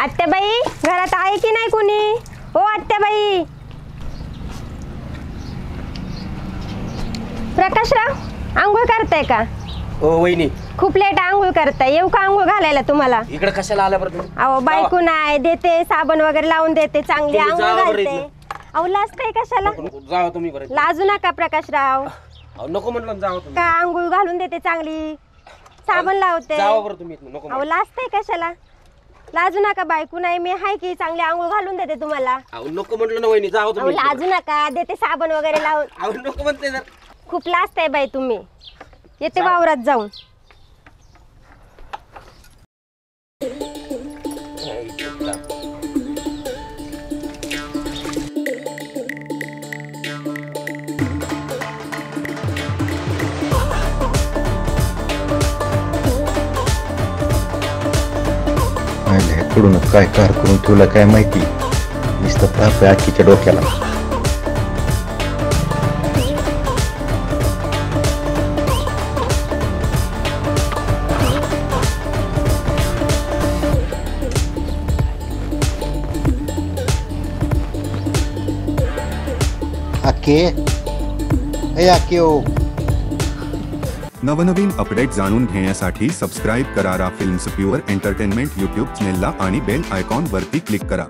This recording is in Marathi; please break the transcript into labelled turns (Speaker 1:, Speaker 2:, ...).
Speaker 1: आत्याबाई घरात आहे की नाही कोणी? हो आत्याबाई. प्रकाशराव आंघोळ करताय का?
Speaker 2: ओ वहिनी
Speaker 1: खूप लेट आंघोळ करताय. येऊ का आंघोळ घालायला तुम्हाला?
Speaker 2: इकडे कशाला आल्या बरं तुम्ही?
Speaker 1: अहो बायको नाही देते, साबण वगैरे लावून देते, चांगली
Speaker 2: तुम्ही
Speaker 1: आंघोळ
Speaker 2: जावा बरं
Speaker 1: घालते. अहो लाजताय कशाला?
Speaker 2: जावा तुम्ही बरं.
Speaker 1: लाजू नका प्रकाशराव.
Speaker 2: अहो, नको म्हटलं ना, जावा तुम्ही.
Speaker 1: का आंघोळ घालून देते, चांगली साबण लावते.
Speaker 2: जावा बरं तुम्ही. नको
Speaker 1: अहो लाजताय कशाला? लाजू नका, बायको नाही मी हाय की चांगली आंघोळ घालून देते तुम्हाला.
Speaker 2: अहो नको म्हटलं ना वहिनी, जावा
Speaker 1: अहो
Speaker 2: तुम्ही.
Speaker 1: लाजू नका, देते साबण वगैरे लावून.
Speaker 2: अहो नको म्हणते ना.
Speaker 1: खूप लाजताय बाई तुम्ही. येते वावरात जाऊन.
Speaker 3: कडून काय कार करून ठेवलं काय माहिती. नुसतं ताप आहे आखीच्या डोक्याला. आके ए आके ओ.
Speaker 4: नवनवीन अपडेट जाणून घेण्यासाठी सबस्क्राईब करा फिल्म्स प्युअर एंटरटेनमेंट यूट्यूब चॅनेलला आणि बेल आयकॉन वरती क्लिक करा.